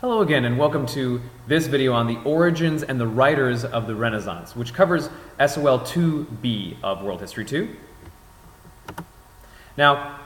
Hello again, and welcome to this video on the origins and the writers of the Renaissance, which covers SOL 2B of World History 2. Now,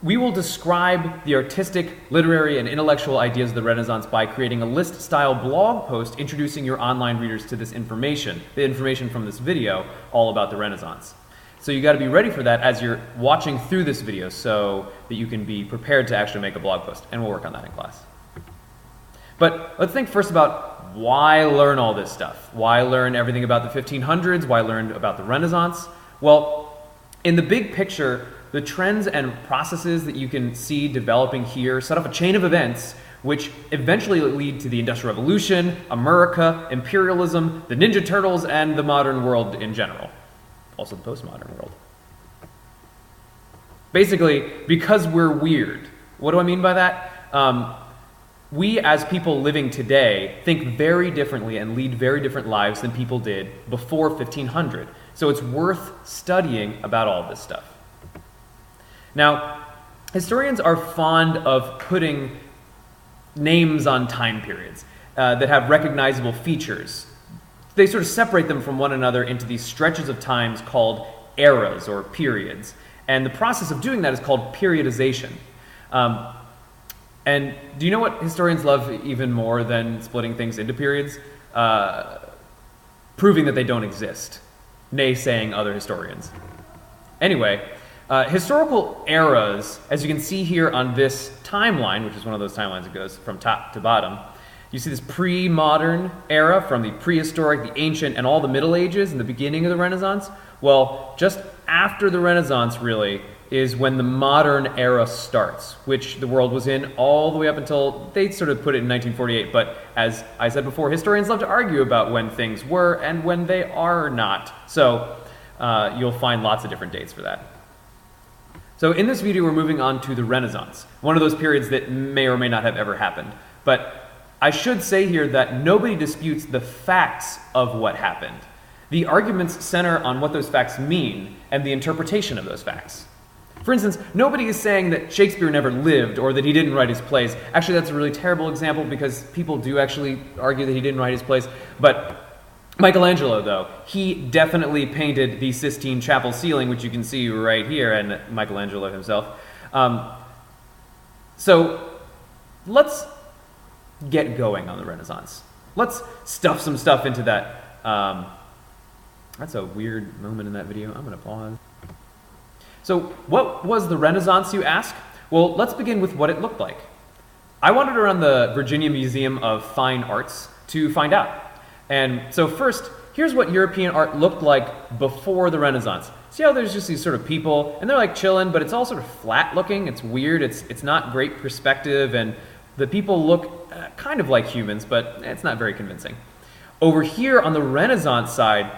we will describe the artistic, literary, and intellectual ideas of the Renaissance by creating a list-style blog post introducing your online readers to this information, the information from this video, all about the Renaissance. So you got to be ready for that as you're watching through this video so that you can be prepared to actually make a blog post, and we'll work on that in class. But let's think first about why learn all this stuff? Why learn everything about the 1500s? Why learn about the Renaissance? Well, in the big picture, the trends and processes that you can see developing here set off a chain of events which eventually lead to the Industrial Revolution, America, imperialism, the Ninja Turtles, and the modern world in general. Also the postmodern world. Basically, because we're weird. What do I mean by that? We, as people living today, think very differently and lead very different lives than people did before 1500. So it's worth studying about all this stuff. Now, historians are fond of putting names on time periods that have recognizable features. They sort of separate them from one another into these stretches of times called eras or periods. And the process of doing that is called periodization. And do you know what historians love even more than splitting things into periods? Proving that they don't exist, naysaying other historians. Anyway, historical eras, as you can see here on this timeline, which is one of those timelines that goes from top to bottom, you see this pre-modern era from the prehistoric, the ancient, and all the Middle Ages and the beginning of the Renaissance. Well, just after the Renaissance, really, is when the modern era starts, which the world was in all the way up until they sort of put it in 1948. But as I said before, historians love to argue about when things were and when they are not. So you'll find lots of different dates for that. So in this video, we're moving on to the Renaissance, one of those periods that may or may not have ever happened. But I should say here that nobody disputes the facts of what happened. The arguments center on what those facts mean and the interpretation of those facts. For instance, nobody is saying that Shakespeare never lived or that he didn't write his plays. Actually, that's a really terrible example because people do actually argue that he didn't write his plays. But Michelangelo, though, he definitely painted the Sistine Chapel ceiling, which you can see right here, and Michelangelo himself. So let's get going on the Renaissance. Let's stuff some stuff into that. That's a weird moment in that video. I'm going to pause. So what was the Renaissance, you ask? Well, let's begin with what it looked like. I wandered around the Virginia Museum of Fine Arts to find out. And so first, here's what European art looked like before the Renaissance. See how there's just these sort of people, and they're like chilling, but it's all sort of flat looking. It's weird. It's not great perspective, and the people look kind of like humans, but it's not very convincing. Over here on the Renaissance side,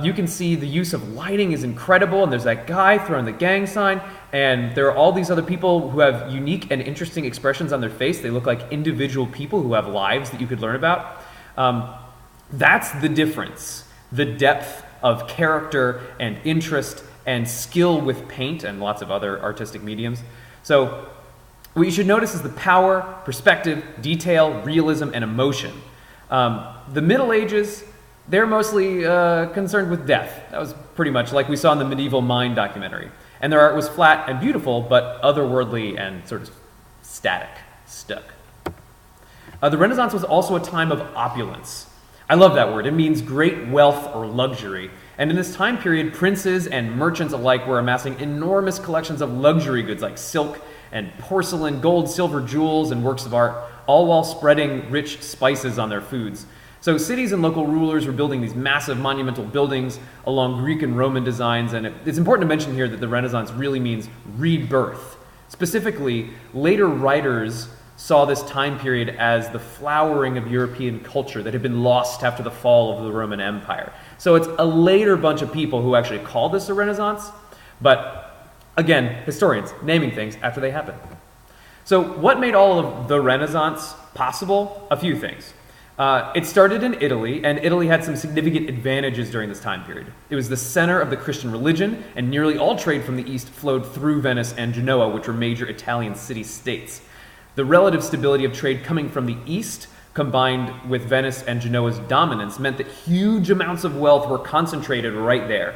you can see the use of lighting is incredible, and there's that guy throwing the gang sign, and there are all these other people who have unique and interesting expressions on their face. They look like individual people who have lives that you could learn about. That's the difference, the depth of character and interest and skill with paint and lots of other artistic mediums. So what you should notice is the power, perspective, detail, realism, and emotion. The Middle Ages, they're mostly concerned with death. That was pretty much like we saw in the Medieval Mind documentary. And their art was flat and beautiful, but otherworldly and sort of static, stuck. The Renaissance was also a time of opulence. I love that word. It means great wealth or luxury. And in this time period, princes and merchants alike were amassing enormous collections of luxury goods like silk and porcelain, gold, silver, jewels, and works of art, all while spreading rich spices on their foods. So cities and local rulers were building these massive monumental buildings along Greek and Roman designs, and it's important to mention here that the Renaissance really means rebirth. Specifically, later writers saw this time period as the flowering of European culture that had been lost after the fall of the Roman Empire. So it's a later bunch of people who actually call this a Renaissance, but again, historians naming things after they happen. So what made all of the Renaissance possible? A few things. It started in Italy, and Italy had some significant advantages during this time period. It was the center of the Christian religion, and nearly all trade from the east flowed through Venice and Genoa, which were major Italian city-states. The relative stability of trade coming from the east, combined with Venice and Genoa's dominance, meant that huge amounts of wealth were concentrated right there.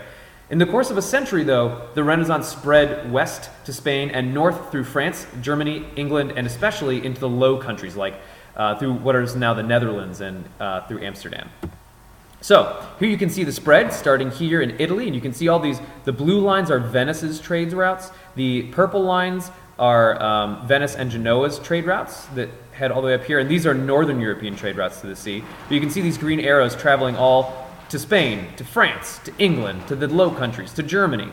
In the course of a century, though, the Renaissance spread west to Spain and north through France, Germany, England, and especially into the Low Countries, like through what is now the Netherlands and through Amsterdam. So here you can see the spread starting here in Italy, and you can see all these. The blue lines are Venice's trade routes. The purple lines are Venice and Genoa's trade routes that head all the way up here, and these are northern European trade routes to the sea. But you can see these green arrows traveling all to Spain, to France, to England, to the Low Countries, to Germany.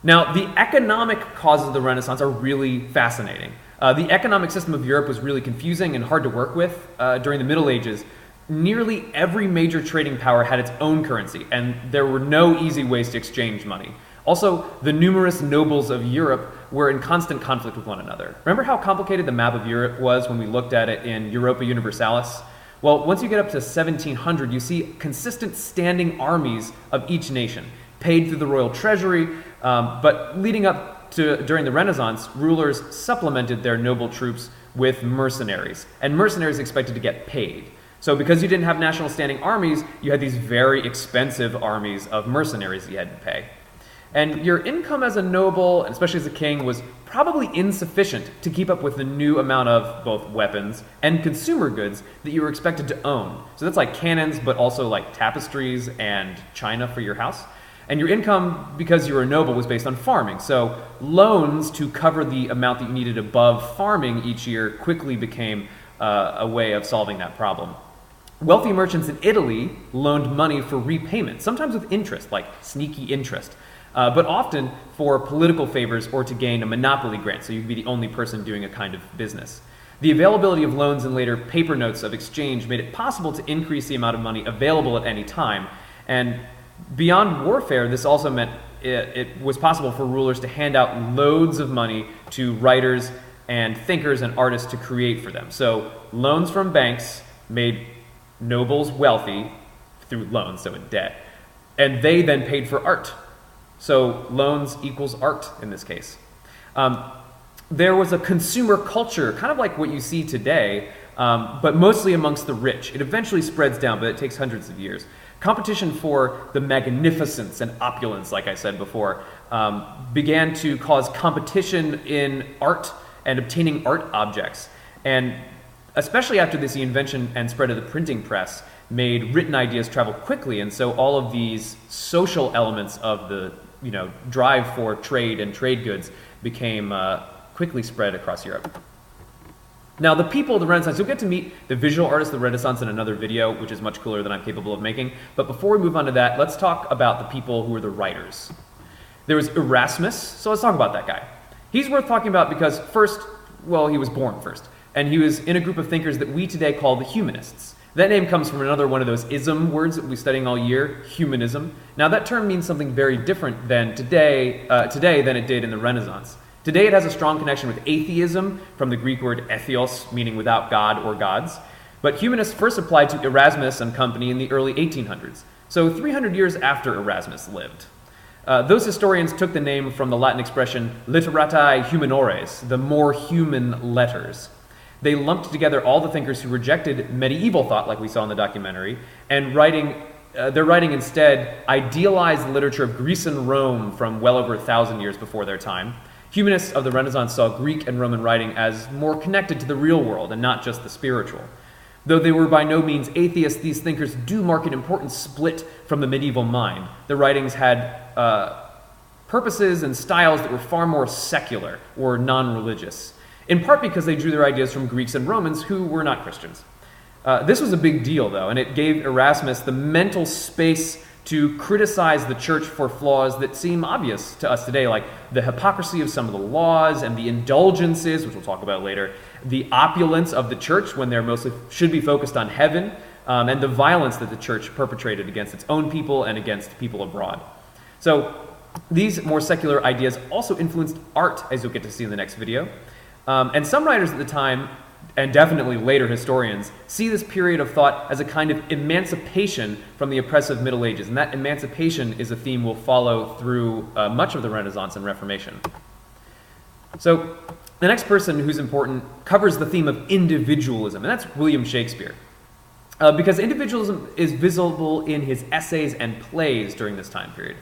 Now, the economic causes of the Renaissance are really fascinating. The economic system of Europe was really confusing and hard to work with during the Middle Ages. Nearly every major trading power had its own currency, and there were no easy ways to exchange money. Also, the numerous nobles of Europe were in constant conflict with one another. Remember how complicated the map of Europe was when we looked at it in Europa Universalis? Well, once you get up to 1700, you see consistent standing armies of each nation, paid through the royal treasury, but leading up to during the Renaissance, rulers supplemented their noble troops with mercenaries, and mercenaries expected to get paid. So because you didn't have national standing armies, you had these very expensive armies of mercenaries that you had to pay. And your income as a noble, and especially as a king, was probably insufficient to keep up with the new amount of both weapons and consumer goods that you were expected to own. So that's like cannons, but also like tapestries and china for your house. And your income, because you were a noble, was based on farming. So loans to cover the amount that you needed above farming each year quickly became a way of solving that problem. Wealthy merchants in Italy loaned money for repayment, sometimes with interest, like sneaky interest. But often for political favors or to gain a monopoly grant, so you could be the only person doing a kind of business. The availability of loans and later paper notes of exchange made it possible to increase the amount of money available at any time. And beyond warfare, this also meant it was possible for rulers to hand out loads of money to writers and thinkers and artists to create for them. So loans from banks made nobles wealthy through loans, so in debt. And they then paid for art. So loans equals art in this case. There was a consumer culture, kind of like what you see today, but mostly amongst the rich. It eventually spreads down, but it takes hundreds of years. Competition for the magnificence and opulence, like I said before, began to cause competition in art and obtaining art objects. And especially after this, the invention and spread of the printing press made written ideas travel quickly, and so all of these social elements of the drive for trade and trade goods became quickly spread across Europe. Now, the people of the Renaissance, you'll get to meet the visual artists of the Renaissance in another video, which is much cooler than I'm capable of making. But before we move on to that, let's talk about the people who were the writers. There was Erasmus, so let's talk about that guy. He's worth talking about because first, well, he was born first, and he was in a group of thinkers that we today call the humanists. That name comes from another one of those ism words that we'll be studying all year, humanism. Now, that term means something very different than today than it did in the Renaissance. Today, it has a strong connection with atheism, from the Greek word ethios, meaning without God or gods. But humanists first applied to Erasmus and company in the early 1800s, so 300 years after Erasmus lived. Those historians took the name from the Latin expression literatae humanores, the more human letters. They lumped together all the thinkers who rejected medieval thought, like we saw in the documentary, and they're writing instead idealized literature of Greece and Rome from well over 1,000 years before their time. Humanists of the Renaissance saw Greek and Roman writing as more connected to the real world and not just the spiritual. Though they were by no means atheists, these thinkers do mark an important split from the medieval mind. Their writings had purposes and styles that were far more secular or non-religious, in part because they drew their ideas from Greeks and Romans who were not Christians. This was a big deal, though, and it gave Erasmus the mental space to criticize the church for flaws that seem obvious to us today, like the hypocrisy of some of the laws and the indulgences, which we'll talk about later, the opulence of the church when they're mostly should be focused on heaven, and the violence that the church perpetrated against its own people and against people abroad. So these more secular ideas also influenced art, as you'll get to see in the next video. And some writers at the time, and definitely later historians, see this period of thought as a kind of emancipation from the oppressive Middle Ages. And that emancipation is a theme we'll follow through much of the Renaissance and Reformation. So The next person who's important covers the theme of individualism, and that's William Shakespeare. Because individualism is visible in his essays and plays during this time period.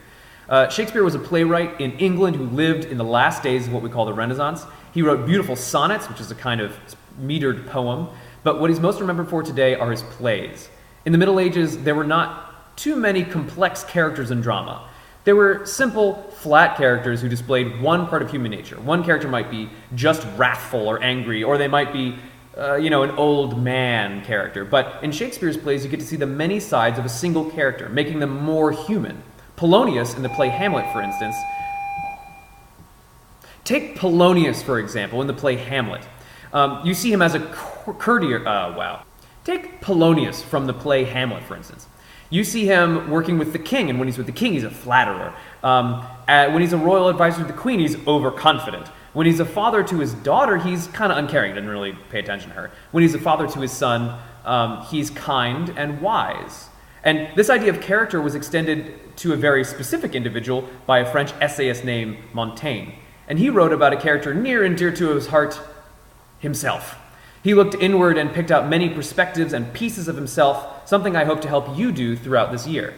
Shakespeare was a playwright in England who lived in the last days of what we call the Renaissance. He wrote beautiful sonnets, which is a kind of metered poem, but what he's most remembered for today are his plays. In the Middle Ages, there were not too many complex characters in drama. There were simple, flat characters who displayed one part of human nature. One character might be just wrathful or angry, or they might be, an old man character. But in Shakespeare's plays, you get to see the many sides of a single character, making them more human. Polonius in the play Hamlet, for instance. Take Polonius, for example, in the play Hamlet. You see him as a courtier. Take Polonius from the play Hamlet, for instance. You see him working with the king, and when he's with the king, he's a flatterer. When he's a royal advisor to the queen, he's overconfident. When he's a father to his daughter, he's kind of uncaring, doesn't really pay attention to her. When he's a father to his son, he's kind and wise. And this idea of character was extended to a very specific individual by a French essayist named Montaigne. And he wrote about a character near and dear to his heart, himself. He looked inward and picked out many perspectives and pieces of himself, something I hope to help you do throughout this year.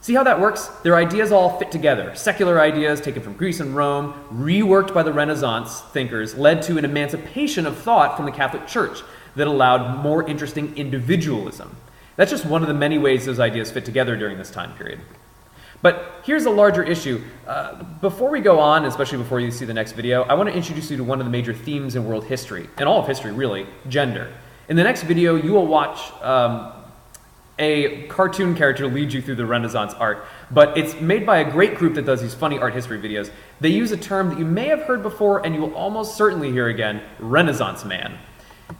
See how that works? Their ideas all fit together. Secular ideas taken from Greece and Rome, reworked by the Renaissance thinkers, led to an emancipation of thought from the Catholic Church that allowed more interesting individualism. That's just one of the many ways those ideas fit together during this time period. But here's a larger issue. Before we go on, especially before you see the next video, I want to introduce you to one of the major themes in world history, and all of history really, gender. In the next video, you will watch a cartoon character lead you through the Renaissance art, but it's made by a great group that does these funny art history videos. They use a term that you may have heard before, and you will almost certainly hear again, Renaissance man.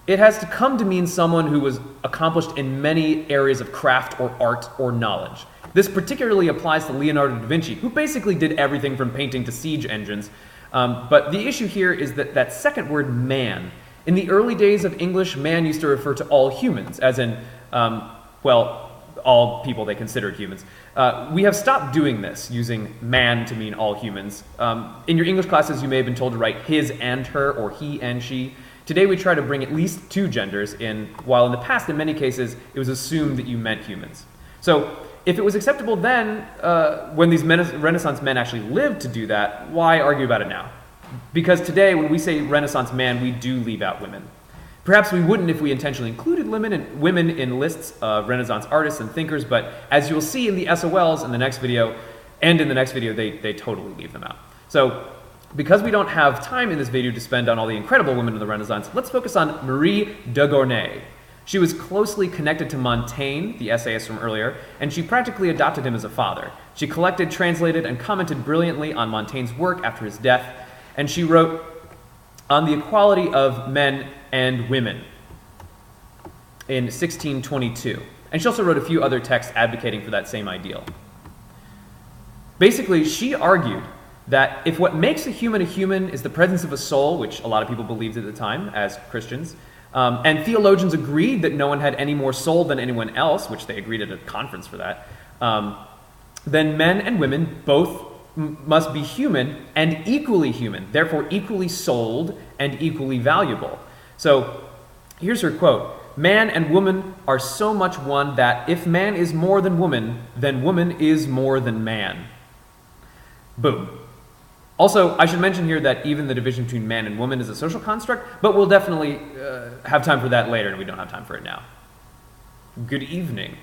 It has to come to mean someone who was accomplished in many areas of craft or art or knowledge. This particularly applies to Leonardo da Vinci, who basically did everything from painting to siege engines. But the issue here is that second word, man. In the early days of English, man used to refer to all humans, as in, all people they considered humans. We have stopped doing this, using man to mean all humans. In your English classes, you may have been told to write his and her, or he and she. Today we try to bring at least two genders in, while in the past, in many cases, it was assumed that you meant humans. So, if it was acceptable then, when these Renaissance men actually lived to do that, why argue about it now? Because today, when we say Renaissance man, we do leave out women. Perhaps we wouldn't if we intentionally included women in lists of Renaissance artists and thinkers, but as you'll see in the SOLs in the next video, and in the next video, they totally leave them out. So, because we don't have time in this video to spend on all the incredible women of the Renaissance, let's focus on Marie de Gournay. She was closely connected to Montaigne, the essayist from earlier, and she practically adopted him as a father. She collected, translated, and commented brilliantly on Montaigne's work after his death, and she wrote on the equality of men and women in 1622. And she also wrote a few other texts advocating for that same ideal. Basically, she argued that if what makes a human is the presence of a soul, which a lot of people believed at the time as Christians, and theologians agreed that no one had any more soul than anyone else, which they agreed at a conference for that, then men and women both must be human and equally human, therefore equally souled and equally valuable. So here's her quote: "Man and woman are so much one that if man is more than woman, then woman is more than man." Boom. Also, I should mention here that even the division between man and woman is a social construct, but we'll definitely have time for that later, and we don't have time for it now. Good evening.